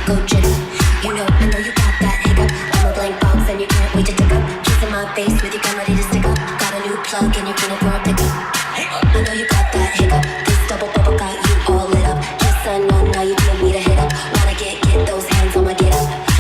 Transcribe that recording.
go jitty. I know you got that hiccup. I'm a blank box and you can't wait to tick up. Kissing my face with your gun ready to stick up. Got a new plug and you're feeling for a pickup.